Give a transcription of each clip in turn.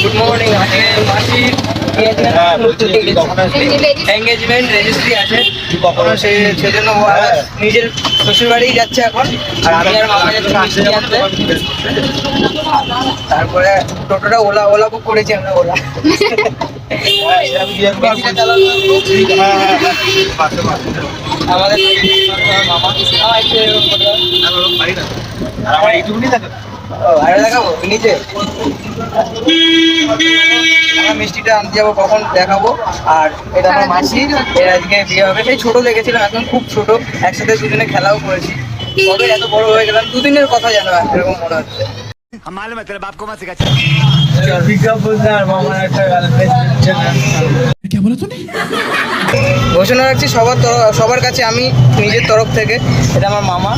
Good morning. আজকে মাসির engagement registry আছে, কখনো সেজন্য ও নিজের শ্বশুর বাড়ি যাচ্ছে এখন, আর আমি আর মামা যাচ্ছি মিষ্টি আনতে। তারপরে টোটোটা ওলা বুক করেছি আমরা, ওলা। আমাদের মামা আমার এইটুকুনি থাকে। আরে দেখাবো নিচে মিষ্টিটা আনতে যাবো, কখন দেখাবো। আর এটা আমার মাসি, এর আজকে বিয়ে হবে। সেই ছোট দেখেছিলাম, এখন খুব ছোট, একসাথে দুজনে খেলাও করেছি। কবে এত বড় হয়ে গেলাম, দুদিনের কথা জানো এরকম মনে হচ্ছে। ঘোষণা রাখছি সবার কাছে আমি নিজের তরফ থেকে, এটা আমার মামা,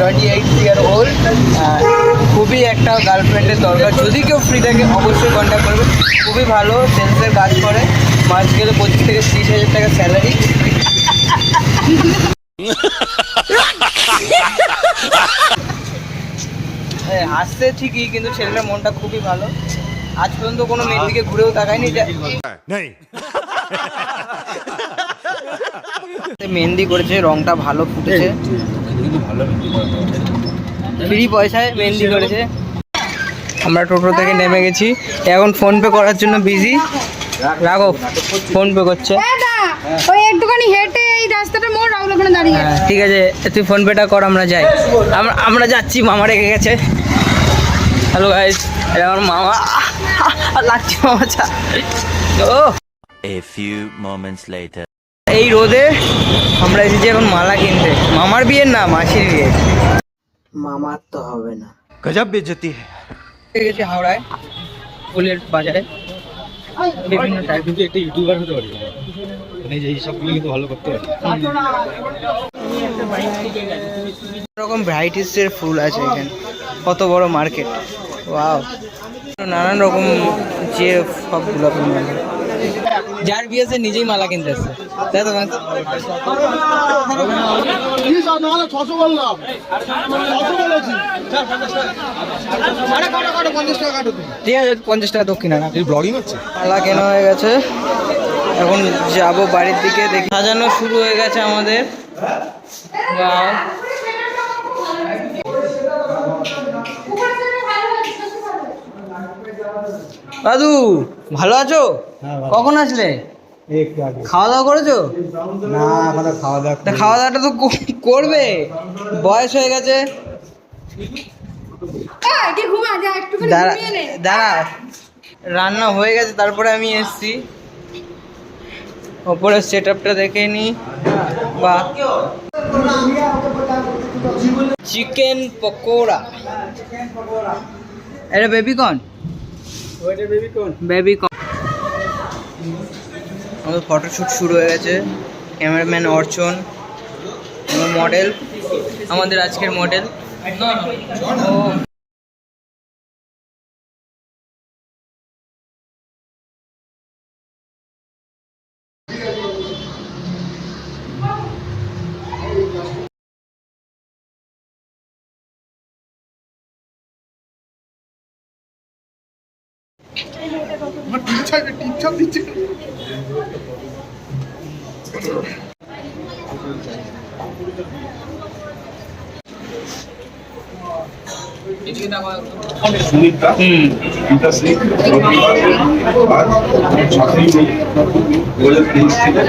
28 ইয়ার ওল্ড। খুবই একটা গার্লফ্রেন্ডের দরকার, যদি কেউ ফ্রি থাকে অবশ্যই কন্ট্যাক্ট করবে। খুবই ভালো সেলসের কাজ করে, মাস গেলে 25 থেকে 30 হাজার টাকা স্যালারি। হ্যাঁ, হাসছে ঠিকই, কিন্তু ছেলেটার মনটা খুবই ভালো। আজ পর্যন্ত কোনো মেয়ের দিকে ঘুরেও তাকায়নি। মেহেন্দি করেছে, রংটা ভালো ফুটেছে, ফ্রি পয়সায় মেহেন্দি করেছে। আমরা টোটো থেকে নেমে গেছি, এখন ফোন পে করার জন্য বিজি। রাঘব ফোন পে করছে। ওই একটুখানি হেঁটে এই রাস্তাটা মোড় রাহুল ওখানে দাঁড়িয়ে। ঠিক আছে, তুই ফোন পেটা কর, আমরা যাই। আমরা যাচ্ছি, মামা রেখে গেছে। হ্যালো গাইস, এটা আমার মামা। লাগছে মামা চা। ও A few moments later. এই রোদে আমরা এসেছি এখন মালা কিনতে। মামার বিয়ের না, মাসির বিয়ে। মামার তো হবে না, गजब बेइज्जती है। গেছি হাওড়ায় ফুলের বাজারে। বিভিন্ন টাইপ একটা ইউটিউবার হতে পারি, মানে এই সবগুলো কিন্তু ভালো করতে পারি। রকম ভ্যারাইটিসের ফুল আছে এখানে, কত বড় মার্কেট। ওয়াও, নানান রকম যে সবগুলো ফুল, যার বিয়ে সে নিজেই মালা কিনতে আসছে, তাই তো? ঠিক আছে, 50 টাকা দক্ষিণ আনা। ব্লগিং হচ্ছে, মালা কেনা হয়ে গেছে, এখন যাবো বাড়ির দিকে। দেখি সাজানো শুরু হয়ে গেছে আমাদের। ওয়াও, দাদু ভালো আছো? কখন আসলে? খাওয়া দাওয়া করেছো? না এখনো খাওয়া দাওয়া। খাওয়া দাওয়াটা তো করবে, বয়স হয়ে গেছে। দাঁড়া, রান্না হয়ে গেছে, তারপরে আমি এসছি। ওপরে সেট আপটা দেখে নি। বাহ, চিকেন পকোড়া। এটা বেবিকর্ন, বেবিকর্ন। আমাদের ফটোশ্যুট শুরু হয়ে গেছে। ক্যামেরাম্যান অর্চন, মডেল, আমাদের আজকের মডেল। সুমিত্রা পিতাশ্রী রবিবার আজ 7ই মে 2023 থেকে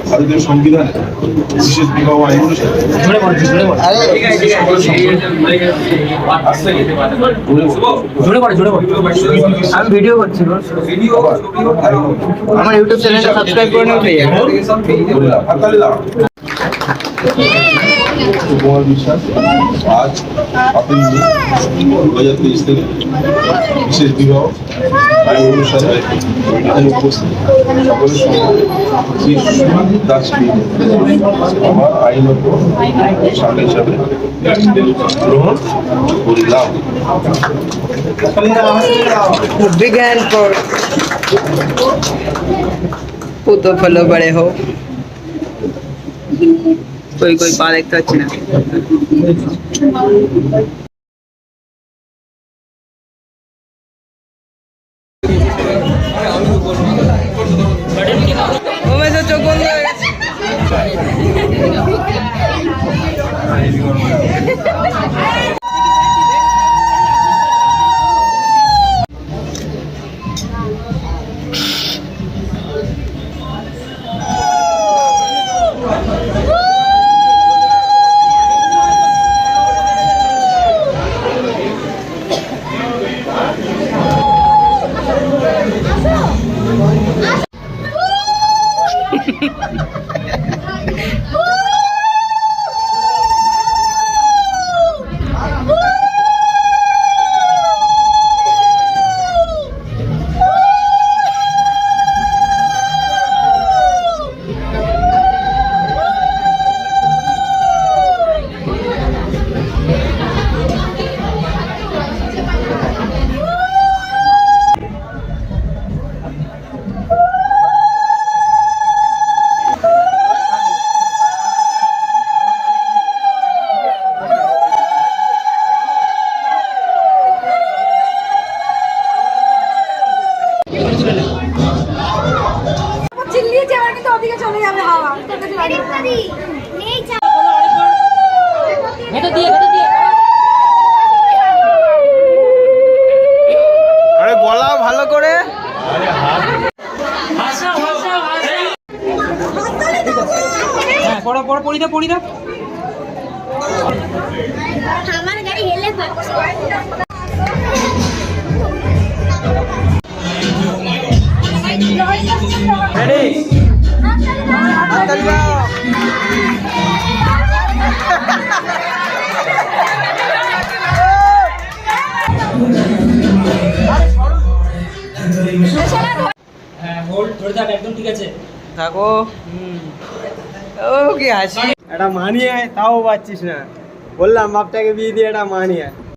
ভারতীয় সংবিধানে বিশেষ বিবাহ আইন অনুসারে আমি ভিডিও করছি, আমার ইউটিউব চ্যানেলটা সাবস্ক্রাইব করে নেবে। কুমার বিশ্বাস আজ 7ই মে 2023 থেকে বিশেষ বিবাহ আইন অনুসারে এখানে উপস্থিত সকলের সঙ্গে শ্রী সুমিত দাসকে আমার আইনত স্বামী হিসাবে গ্রহণ করিলাম। बिग हैंड फॉर पुतो फलो बड़े हो। कोई पा देखता अच्छी ना। চিল্লিয়েছে আবার কিন্তু ওদিকে চলে যাবে হাওয়া তোর কাছে লাগে আরে গলা ভালো করে। হ্যাঁ পড়া পড়া পড়ি দাও। আমার গাড়ি হেলে পাচ্ছে। রেডি হাততালি দাও। থাকো। ও কি হাসি। এটা মানিয়ে তাও পাচ্ছিস না, বললাম বাপটাকে বিয়ে দিয়ে এটা মানিয়ে